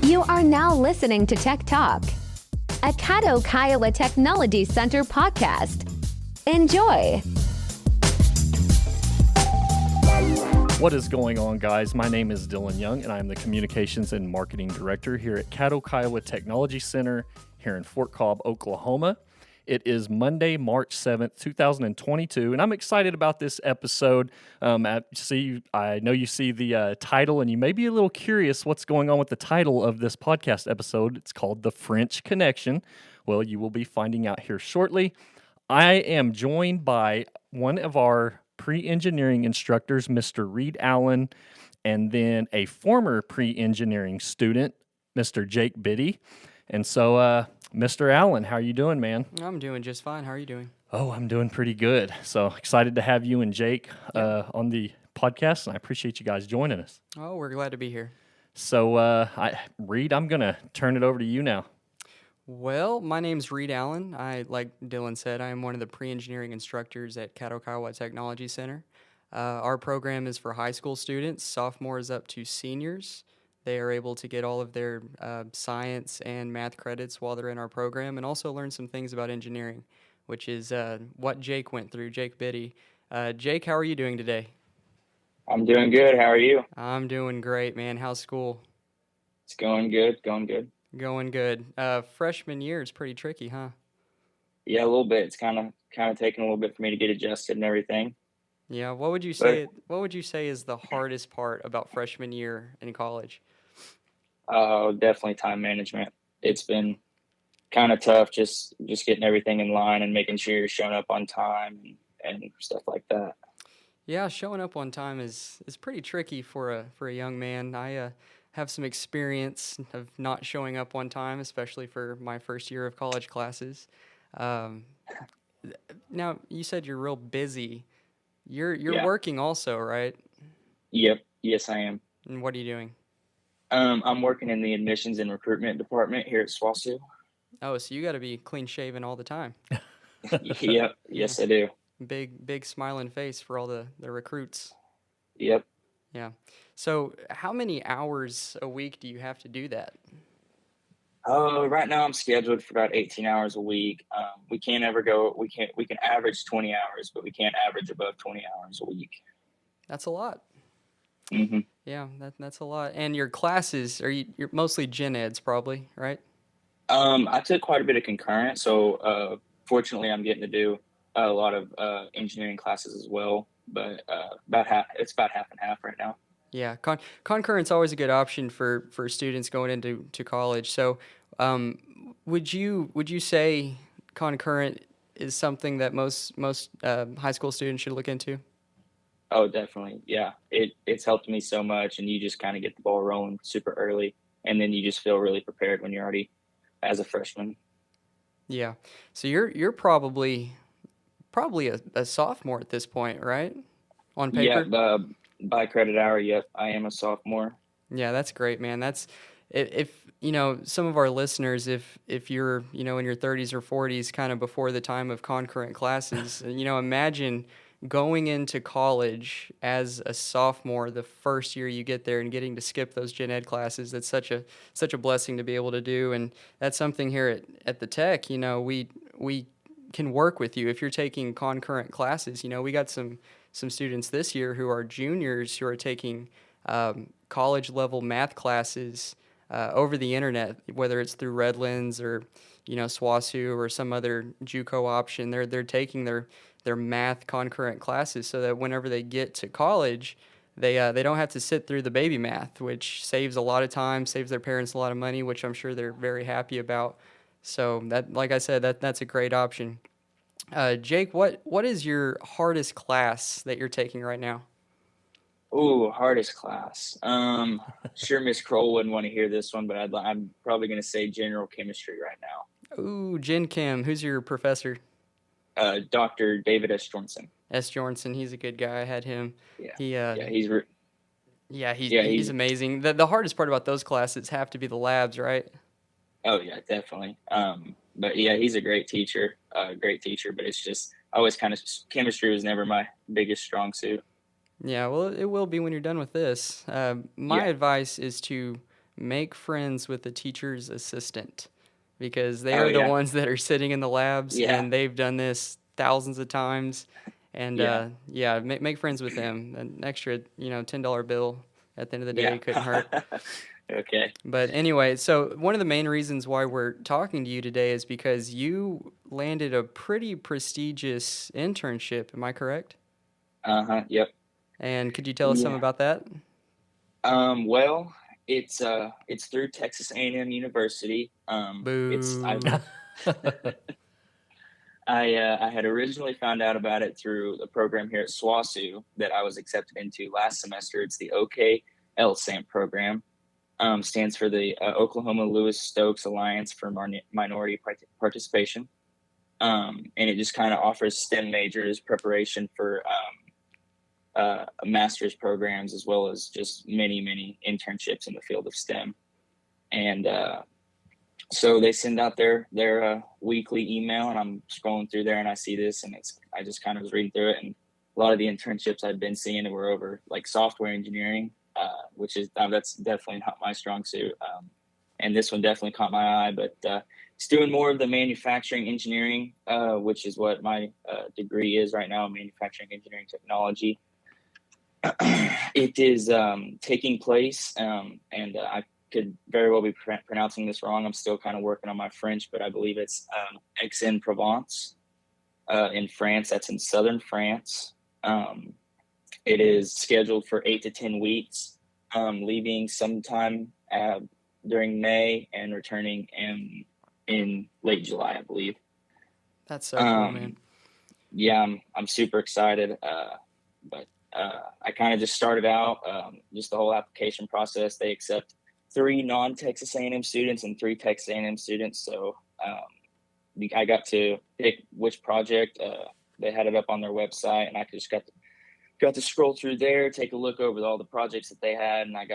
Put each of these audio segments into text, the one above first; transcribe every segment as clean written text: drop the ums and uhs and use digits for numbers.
You are now listening to Tech Talk, a Caddo Kiowa Technology Center podcast. Enjoy. What is going on, guys? My name is Dylan Young, and I'm the Communications and Marketing Director here at Caddo Kiowa Technology Center here in Fort Cobb, Oklahoma. It is Monday, March 7th, 2022, and I'm excited about this episode. I know you see the title, and you may be a little curious what's going on with the title of this podcast episode. It's called The French Connection. Well, you will be finding out here shortly. I am joined by one of our pre-engineering instructors, Mr. Reed Allen, and then a former pre-engineering student, Mr. Jake Biddy. And so, Mr. Allen, how are you doing, man? I'm doing just fine. How are you doing? Oh, I'm doing pretty good. So excited to have you and Jake on the podcast, and I appreciate you guys joining us. Oh, we're glad to be here. So, Reed, I'm going to turn it over to you now. Well, my name's Reed Allen. Like Dylan said, I am one of the pre-engineering instructors at Caddo Kiowa Technology Center. Our program is for high school students, sophomores up to seniors. They are able to get all of their science and math credits while they're in our program, and also learn some things about engineering, which is what Jake went through, Jake Biddy. Jake, how are you doing today? I'm doing good. How are you? I'm doing great, man. How's school? It's going good. Going good. Going good. Freshman year is pretty tricky, huh? Yeah, a little bit. It's kind of taking a little bit for me to get adjusted and everything. Yeah. What would you say? What would you say is the hardest part about freshman year in college? Definitely time management. It's been kind of tough, just getting everything in line and making sure you're showing up on time and stuff like that. Yeah, showing up on time is pretty tricky for a young man. I have some experience of not showing up on time, especially for my first year of college classes. Now, you said you're real busy. You're working also, right? Yep. Yes, I am. And what are you doing? I'm working in the admissions and recruitment department here at SWASU. Oh, so you got to be clean shaven all the time. Yep. Yes, I do. Big smiling face for all the recruits. Yep. Yeah. So how many hours a week do you have to do that? Right now I'm scheduled for about 18 hours a week. We can average 20 hours, but we can't average above 20 hours a week. That's a lot. Mm-hmm. Yeah, that's a lot. And your classes, you're mostly gen eds probably, right? I took quite a bit of concurrent, so fortunately I'm getting to do a lot of engineering classes as well, but it's about half and half right now. Yeah, concurrent's always a good option for students going into college. So, would you say concurrent is something that most high school students should look into? Oh, definitely. Yeah, it's helped me so much, and you just kind of get the ball rolling super early, and then you just feel really prepared when you're already as a freshman. Yeah. So you're probably a sophomore at this point, right? On paper. Yeah, by credit hour. Yep, I am a sophomore. Yeah, that's great, man. That's if some of our listeners, if you're in your 30s or 40s, kind of before the time of concurrent classes, imagine going into college as a sophomore, the first year you get there, and getting to skip those gen ed classes. That's such a blessing to be able to do, and that's something here at the Tech. We can work with you if you're taking concurrent classes. We got some students this year who are juniors who are taking college level math classes over the internet, whether it's through Redlands or SWASU or some other JUCO option. They're taking their math concurrent classes so that whenever they get to college, they don't have to sit through the baby math, which saves a lot of time, saves their parents a lot of money, which I'm sure they're very happy about. So that, like I said, that's a great option. Jake, what is your hardest class that you're taking right now? Ooh, hardest class. Sure, Miss Kroll wouldn't want to hear this one, but I'm probably going to say general chemistry right now. Ooh, Gen Chem. Who's your professor? Dr. David S. Johnson. S. Johnson. He's a good guy. I had him. Yeah. He's amazing. The hardest part about those classes have to be the labs, right? Oh yeah, definitely. But yeah, he's a great teacher. But it's just I always chemistry was never my biggest strong suit. Yeah, well, it will be when you're done with this. My Yeah. advice is to make friends with the teacher's assistant because they Oh are the yeah. ones that are sitting in the labs Yeah. and they've done this thousands of times. And Yeah. yeah, make friends with them. An extra, $10 bill at the end of the Yeah. day couldn't hurt. Okay. But anyway, so one of the main reasons why we're talking to you today is because you landed a pretty prestigious internship. Am I correct? Uh-huh. Yep. And could you tell us some Yeah. about that? Well, it's through Texas A&M University. It's Boo. I had originally found out about it through a program here at SWASU that I was accepted into last semester. It's the OKLSAMP program. Stands for the Oklahoma Lewis Stokes Alliance for Minority Participation. And it just kind of offers STEM majors preparation for master's programs, as well as just many internships in the field of STEM. And so they send out their weekly email, and I'm scrolling through there and I see this, and I just kind of was reading through it, and a lot of the internships I'd been seeing were over like software engineering, which is that's definitely not my strong suit. And this one definitely caught my eye, but it's doing more of the manufacturing engineering, which is what my degree is right now, manufacturing engineering technology. It is taking place, and I could very well be pronouncing this wrong. I'm still kind of working on my French, but I believe it's Aix-en-Provence in France. That's in southern France. It is scheduled for 8 to 10 weeks, leaving sometime during May and returning in late July, I believe. That's so cool, man. Yeah, I'm super excited. But I kind of just started out just the whole application process. They accept 3 non-Texas A&M students and 3 Texas A&M students. So I got to pick which project. They had it up on their website, and I just got to scroll through there, take a look over all the projects that they had, and I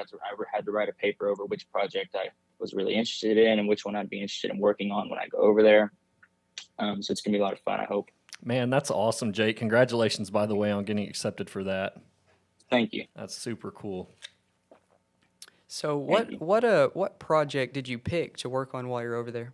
had to write a paper over which project I was really interested in and which one I'd be interested in working on when I go over there. So it's gonna be a lot of fun, I hope. Man, that's awesome, Jake. Congratulations, by the way, on getting accepted for that. Thank you. That's super cool. So what project did you pick to work on while you're over there?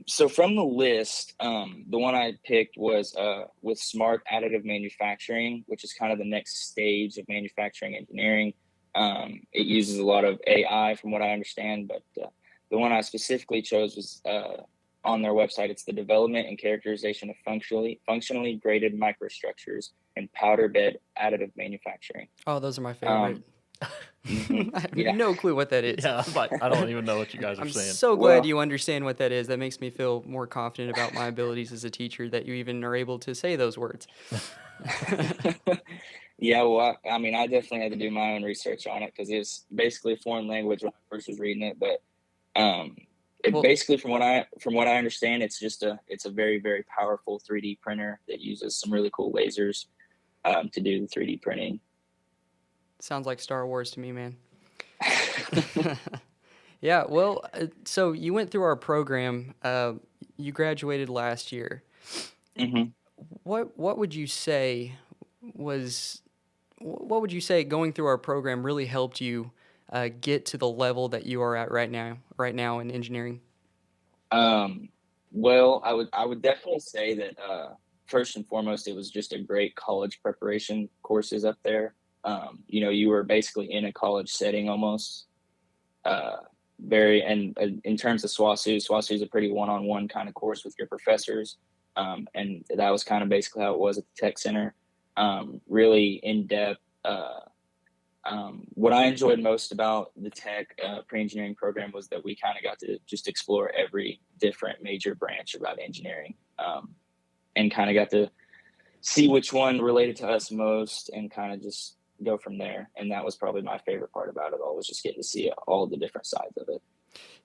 So from the list, the one I picked was with smart additive manufacturing, which is kind of the next stage of manufacturing engineering. It uses a lot of AI from what I understand, but the one I specifically chose was on their website. It's the development and characterization of functionally graded microstructures and powder bed additive manufacturing. Oh, those are my favorite. I have Yeah. no clue what that is. Yeah, but I don't even know what you guys are I'm saying. so glad Well- you understand what that is. That makes me feel more confident about my abilities as a teacher that you even are able to say those words. Yeah, well, I mean, I definitely had to do my own research on it because it's basically a foreign language when I first was reading it. But Well- basically, from what I understand, it's a very, very powerful 3D printer that uses some really cool lasers to do the 3D printing. Sounds like Star Wars to me, man. Yeah, well, so you went through our program. You graduated last year. hmm What would you say going through our program really helped you get to the level that you are at right now in engineering? Well, I would definitely say that first and foremost, it was just a great college preparation courses up there. You were basically in a college setting almost. And in terms of SWASU is a pretty one-on-one kind of course with your professors. And that was kind of basically how it was at the tech center. Really in-depth. What I enjoyed most about the tech pre-engineering program was that we kind of got to just explore every different major branch about engineering, and kind of got to see which one related to us most and kind of just go from there. And that was probably my favorite part about it all, was just getting to see all the different sides of it.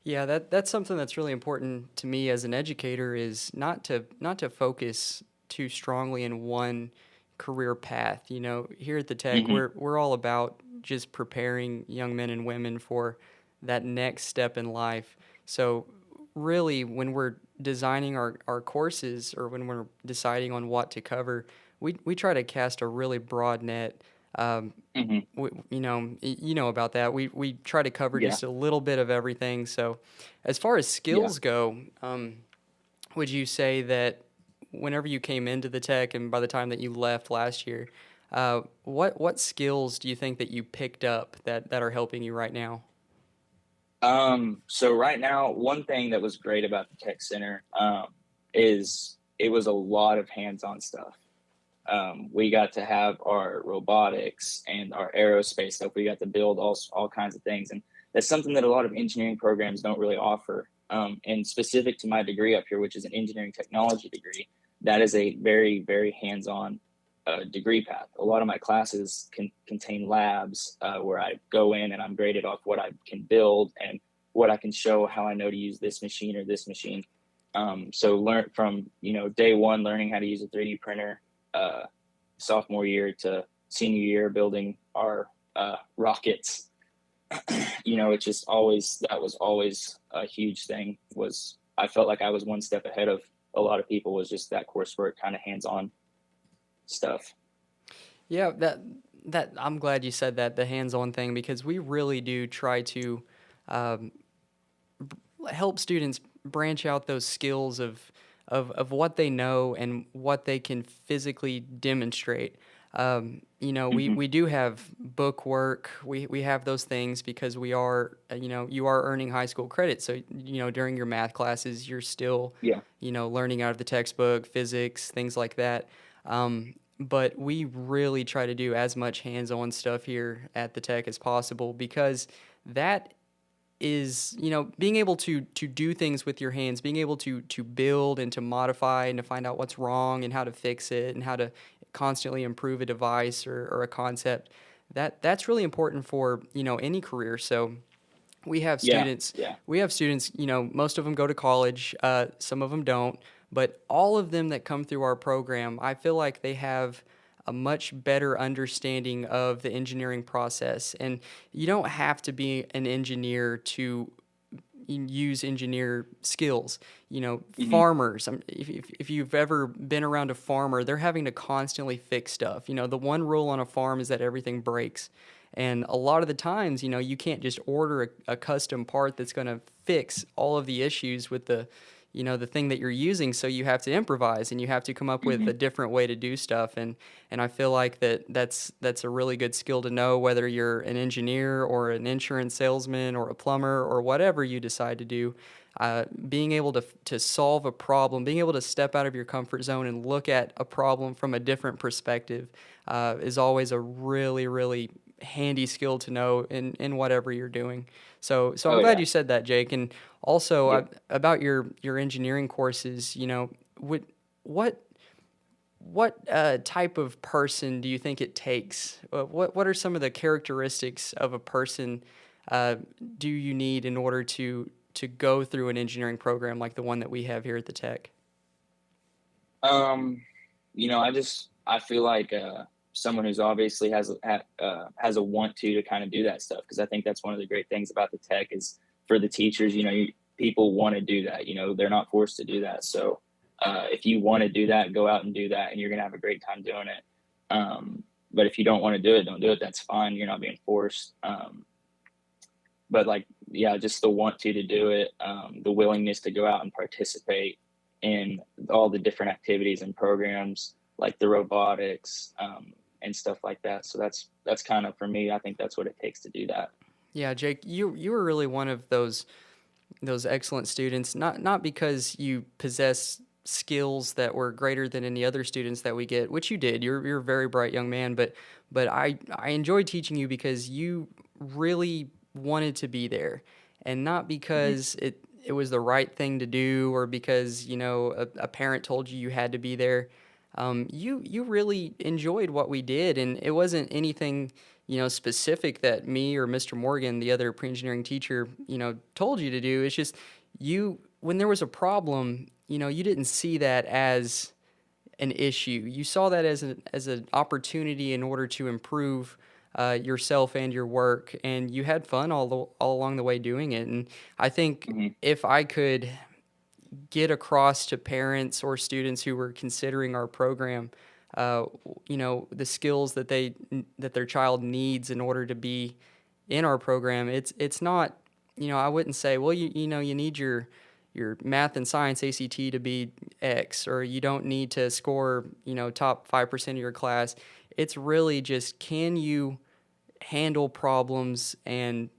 Yeah, that's something that's really important to me as an educator, is not to focus too strongly in one career path. Here at the Tech, we're all about just preparing young men and women for that next step in life. So really, when we're designing our courses or when we're deciding on what to cover, we try to cast a really broad net. You know about that. We try to cover Yeah. just a little bit of everything. So, as far as skills go, would you say that whenever you came into the tech and by the time that you left last year, what skills do you think that you picked up that are helping you right now? So right now, one thing that was great about the tech center, is it was a lot of hands-on stuff. We got to have our robotics and our aerospace stuff. We got to build all kinds of things. And that's something that a lot of engineering programs don't really offer. And specific to my degree up here, which is an engineering technology degree, that is a very, very hands-on degree path. A lot of my classes contain labs where I go in and I'm graded off what I can build and what I can show, how I know to use this machine or this machine. So learn from, day one, learning how to use a 3D printer, sophomore year to senior year, building our rockets. It's just that was always a huge thing. I felt like I was one step ahead of a lot of people, was just that coursework, kind of hands-on stuff. Yeah, that I'm glad you said that, the hands-on thing, because we really do try to help students branch out those skills of what they know and what they can physically demonstrate. We do have book work. We have those things because we are, you are earning high school credit. So, during your math classes, you're still, learning out of the textbook, physics, things like that. But we really try to do as much hands-on stuff here at the tech as possible, because that is, being able to do things with your hands, being able to build and to modify and to find out what's wrong and how to fix it and how to constantly improve a device or a concept. That's really important for, any career. So we have students, most of them go to college, some of them don't, but all of them that come through our program, I feel like they have a much better understanding of the engineering process. And you don't have to be an engineer to use engineer skills. Farmers, if you've ever been around a farmer, they're having to constantly fix stuff. The one rule on a farm is that everything breaks. And a lot of the times, you can't just order a custom part that's going to fix all of the issues with the thing that you're using. So you have to improvise and you have to come up with a different way to do stuff. And I feel like that's a really good skill to know, whether you're an engineer or an insurance salesman or a plumber or whatever you decide to do. Being able to solve a problem, being able to step out of your comfort zone and look at a problem from a different perspective is always a really, really handy skill to know in whatever you're doing. So I'm glad you said that, Jake. And also about your engineering courses, what type of person do you think it takes? What are some of the characteristics of a person do you need in order to go through an engineering program like the one that we have here at the Tech? I feel like someone who's obviously has a want to kind of do that stuff, because I think that's one of the great things about the Tech is for the teachers, people want to do that. They're not forced to do that. So if you want to do that, go out and do that, and you're gonna have a great time doing it. But if you don't want to do it, don't do it. That's fine. You're not being forced. But just the want to do it, the willingness to go out and participate in all the different activities and programs like the robotics and stuff like that. So that's kind of, for me, I think that's what it takes to do that. Yeah, Jake, you were really one of those excellent students, not because you possess skills that were greater than any other students that we get, which you did. You're a very bright young man, but I enjoyed teaching you because you really wanted to be there, and not because it was the right thing to do or because a parent told you had to be there. You really enjoyed what we did, and it wasn't anything specific that me or Mr. Morgan, the other pre-engineering teacher, told you to do. It's just when there was a problem, you didn't see that as an issue. You saw that as an opportunity in order to improve yourself and your work, and you had fun all along the way doing it. And I think if I could get across to parents or students who were considering our program, the skills that their child needs in order to be in our program. It's not, I wouldn't say, well, you need your math and science ACT to be X, or you don't need to score, top 5% of your class. It's really just, can you handle problems and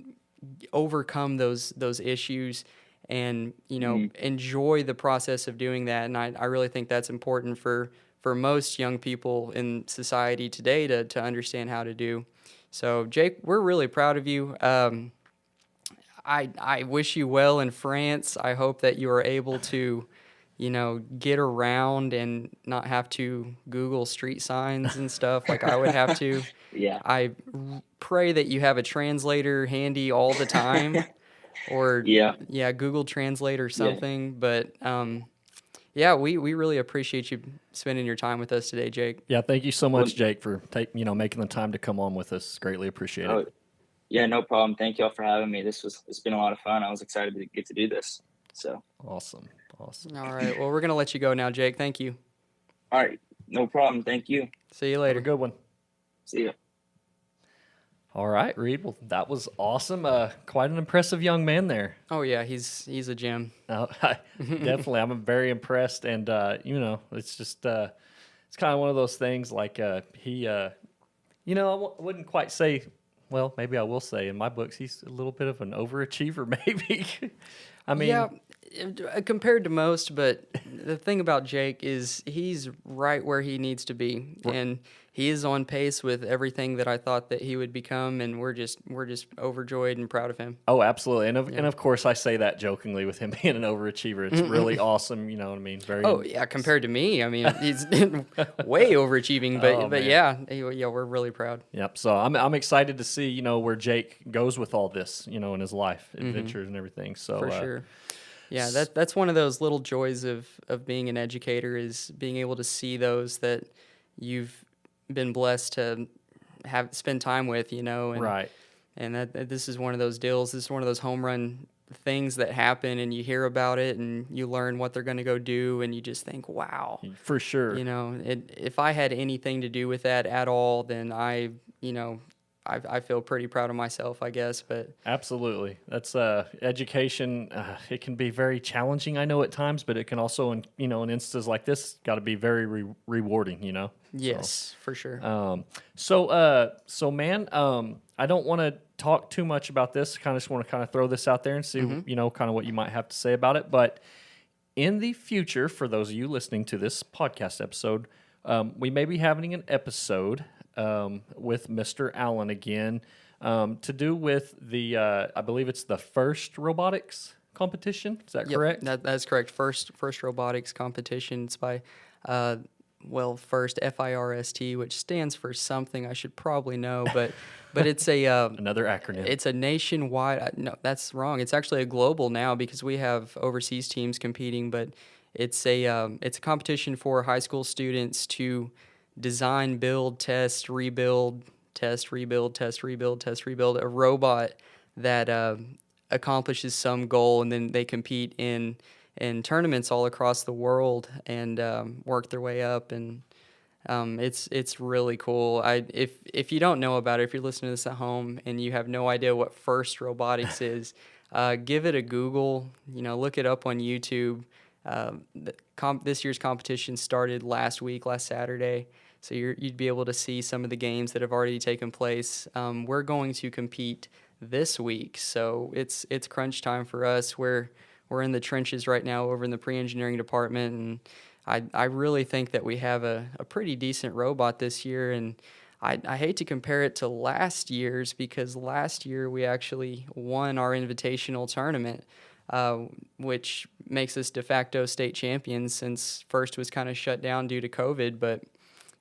overcome those issues, and enjoy the process of doing that. And I really think that's important for most young people in society today to understand how to do. So Jake, we're really proud of you. I wish you well in France. I hope that you are able to get around and not have to Google street signs and stuff like I would have to. Yeah. I pray that you have a translator handy all the time, or Google Translate or something. Yeah. But we really appreciate you spending your time with us today, Jake. Yeah, thank you so much, Jake, for making the time to come on with us. Greatly appreciate it. Yeah, no problem. Thank y'all for having me. It's been a lot of fun. I was excited to get to do this. So awesome. All right. Well, we're gonna let you go now, Jake. Thank you. All right. No problem. Thank you. See you later. Have a good one. See ya. All right, Reed. Well, that was awesome. Quite an impressive young man there. Oh yeah, he's a gem. Definitely, I'm very impressed, and it's just it's kind of one of those things. Like he, I wouldn't quite say. Well, maybe I will say in my books he's a little bit of an overachiever. Maybe. I mean, yeah, compared to most, but the thing about Jake is he's right where he needs to be, and he is on pace with everything that I thought that he would become, and we're just overjoyed and proud of him. Oh, absolutely, and of course I say that jokingly with him being an overachiever. It's really awesome, you know what I mean? Compared to me, I mean he's way overachieving, but yeah, we're really proud. Yep. So I'm excited to see where Jake goes with all this, in his life adventures and everything. So for sure. Yeah, that's one of those little joys of being an educator, is being able to see those that you've been blessed to spend time with, and right. And that this is one of those deals. This is one of those home run things that happen, and you hear about it, and you learn what they're going to go do, and you just think, wow. For sure. If I had anything to do with that at all, then I feel pretty proud of myself, I guess. But absolutely, that's education. It can be very challenging, I know, at times, but it can also, in instances like this, got to be very rewarding. Yes, for sure. So man, I don't want to talk too much about this. Kind of just want to throw this out there and see, kind of what you might have to say about it. But in the future, for those of you listening to this podcast episode, we may be having an episode with Mr. Allen again, to do with the, I believe it's the FIRST robotics competition. Is that correct? That's correct. First robotics competition. It's by, FIRST, FIRST, which stands for something I should probably know, but it's a another acronym. It's a nationwide. No, that's wrong. It's actually a global now, because we have overseas teams competing, but it's a competition for high school students to design, build, test, rebuild, a robot that accomplishes some goal, and then they compete in tournaments all across the world and work their way up, and it's really cool. If you don't know about it, if you're listening to this at home and you have no idea what FIRST robotics is, give it a Google. Look it up on YouTube. This year's competition started last Saturday. So you'd be able to see some of the games that have already taken place. We're going to compete this week, so it's crunch time for us. We're in the trenches right now over in the pre-engineering department, and I really think that we have a pretty decent robot this year. And I hate to compare it to last year's, because last year we actually won our invitational tournament, which makes us de facto state champions, since FIRST was kind of shut down due to COVID. But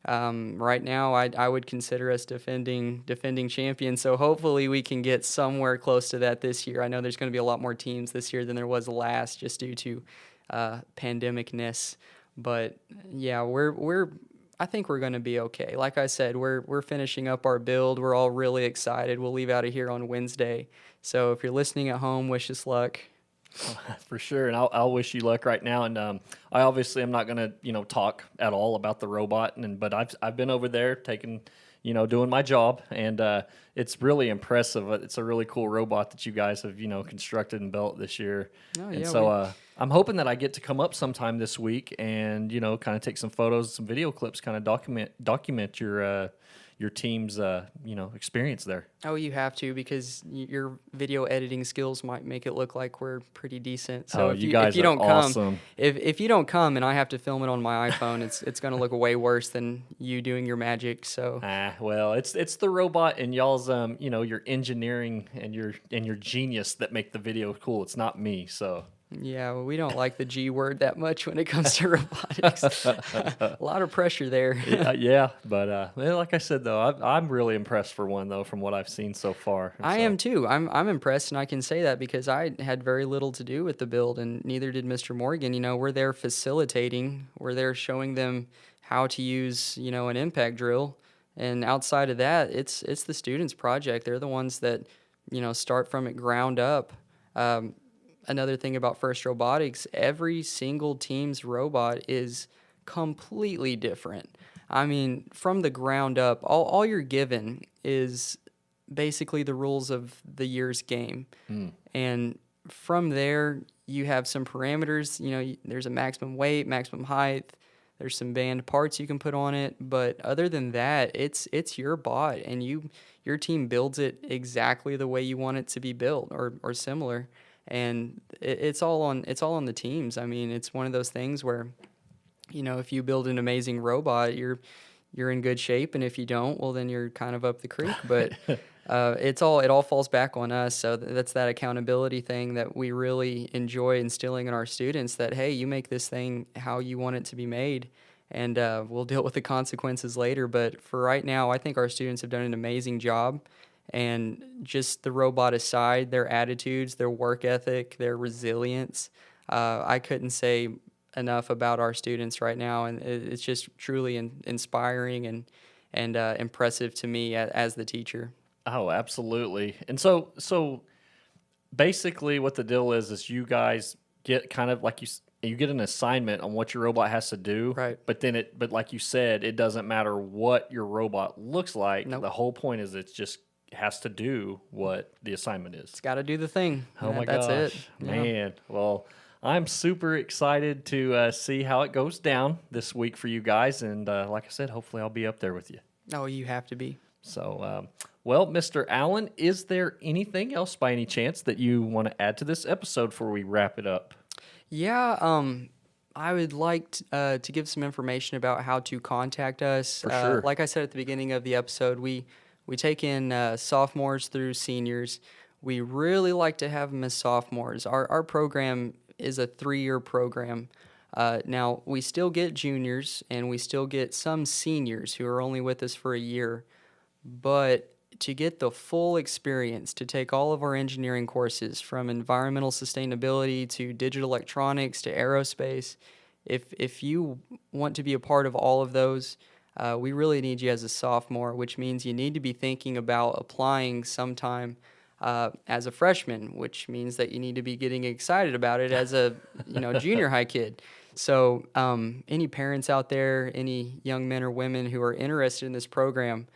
right now, I would consider us defending champions. So hopefully we can get somewhere close to that this year. I know there's going to be a lot more teams this year than there was last, just due to pandemicness. But yeah, I think we're going to be okay. Like I said, we're finishing up our build. We're all really excited. We'll leave out of here on Wednesday. So if you're listening at home, wish us luck. For sure, and I'll wish you luck right now. And I obviously am not going to talk at all about the robot, but I've been over there taking doing my job, and it's really impressive. It's a really cool robot that you guys have constructed and built this year. Oh, and yeah, so I'm hoping that I get to come up sometime this week and kind of take some photos, some video clips, kind of document your team's experience there. Oh, you have to, because your video editing skills might make it look like we're pretty decent. So you guys are awesome. If you don't come and I have to film it on my iPhone, it's going to look way worse than you doing your magic. So well, it's the robot and y'all's your engineering and your genius that make the video cool. It's not me. So yeah, well, we don't like the G word that much when it comes to robotics. A lot of pressure there. But like I said, though, I'm really impressed for one, though, from what I've seen so far. I am too. I'm impressed, and I can say that because I had very little to do with the build, and neither did Mr. Morgan. We're there facilitating. We're there showing them how to use, an impact drill. And outside of that, it's the students' project. They're the ones that, start from it ground up. Another thing about FIRST Robotics, every single team's robot is completely different. I mean, from the ground up, all you're given is basically the rules of the year's game. And from there, you have some parameters. There's a maximum weight, maximum height. There's some banned parts you can put on it. But other than that, it's your bot, and your team builds it exactly the way you want it to be built or similar. And it's all on the teams. I mean, it's one of those things where, if you build an amazing robot, you're in good shape, and if you don't, well, then you're kind of up the creek. But it all falls back on us. So that's that accountability thing that we really enjoy instilling in our students. That hey, you make this thing how you want it to be made, and we'll deal with the consequences later. But for right now, I think our students have done an amazing job. And just the robot aside, their attitudes, their work ethic, their resilience, I couldn't say enough about our students right now. And it's just truly inspiring and impressive to me as the teacher. Oh, absolutely. And so basically what the deal is you guys get kind of like you get an assignment on what your robot has to do. Right. But like you said, it doesn't matter what your robot looks like. Nope. The whole point is it's just has to do what the assignment is. It's got to do the thing. Oh my That's gosh, it. man. Yeah. Well, I'm super excited to see how it goes down this week for you guys. And like I said, hopefully I'll be up there with you. Oh, you have to be. So, well, Mr. Allen, is there anything else by any chance that you want to add to this episode before we wrap it up? Yeah, I would like to give some information about how to contact us. For sure. Like I said at the beginning of the episode, we take in sophomores through seniors. We really like to have them as sophomores. Our program is a 3-year program. Now, we still get juniors, and we still get some seniors who are only with us for a year. But to get the full experience, to take all of our engineering courses from environmental sustainability to digital electronics to aerospace, if you want to be a part of all of those, we really need you as a sophomore, which means you need to be thinking about applying sometime as a freshman, which means that you need to be getting excited about it as a junior high kid. So any parents out there, any young men or women who are interested in this program,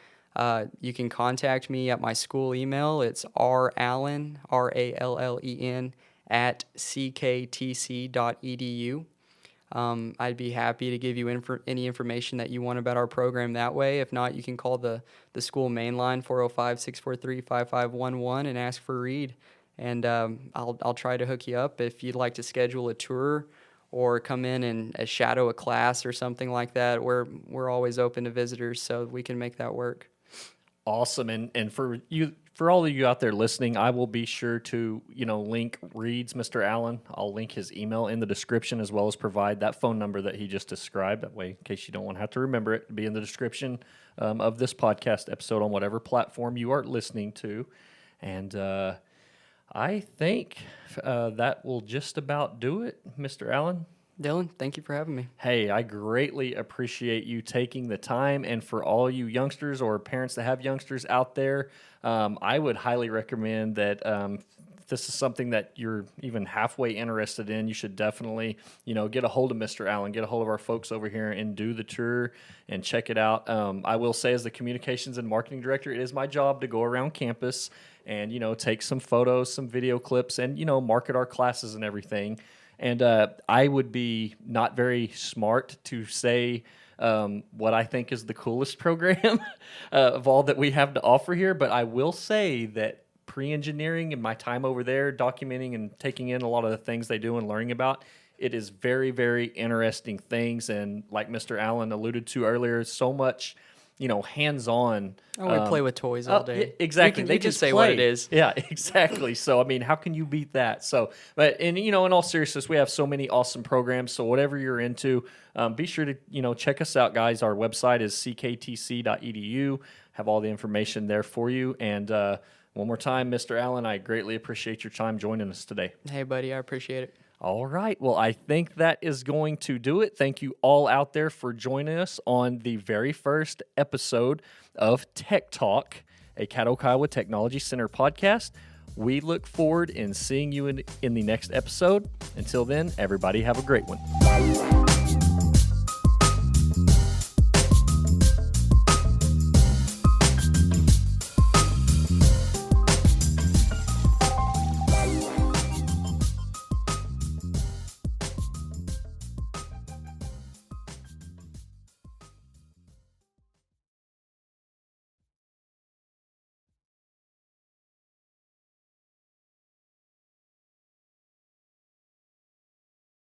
you can contact me at my school email. It's rallen, RALLEN, at CKTC.edu. I'd be happy to give you any information that you want about our program that way. If not, you can call the school main line, 405-643-5511, and ask for Reed. And I'll try to hook you up if you'd like to schedule a tour or come in and shadow a class or something like that. We're always open to visitors, so we can make that work. Awesome. And for all of you out there listening, I will be sure to, link Reed's Mr. Allen. I'll link his email in the description, as well as provide that phone number that he just described. That way, in case you don't want to have to remember it, it'll be in the description of this podcast episode on whatever platform you are listening to. And I think that will just about do it, Mr. Allen. Dylan, thank you for having me. Hey, I greatly appreciate you taking the time. And for all you youngsters or parents that have youngsters out there, I would highly recommend that if this is something that you're even halfway interested in, you should definitely, get a hold of Mr. Allen, get a hold of our folks over here and do the tour and check it out. I will say, as the communications and marketing director, it is my job to go around campus and, take some photos, some video clips, and, market our classes and everything. And I would be not very smart to say what I think is the coolest program of all that we have to offer here, but I will say that pre-engineering and my time over there documenting and taking in a lot of the things they do and learning about, it is very, very interesting things. And like Mr. Allen alluded to earlier, so much, hands-on. Oh, we play with toys all day. Exactly. They just say play. what it is. Yeah, exactly. So, I mean, how can you beat that? So, but, and, in all seriousness, we have so many awesome programs. So whatever you're into, be sure to, check us out, guys. Our website is cktc.edu. Have all the information there for you. And one more time, Mr. Allen, I greatly appreciate your time joining us today. Hey, buddy, I appreciate it. All right. Well, I think that is going to do it. Thank you all out there for joining us on the very first episode of Tech Talk, a Caddo, Kiowa Technology Center podcast. We look forward in seeing you in the next episode. Until then, everybody have a great one.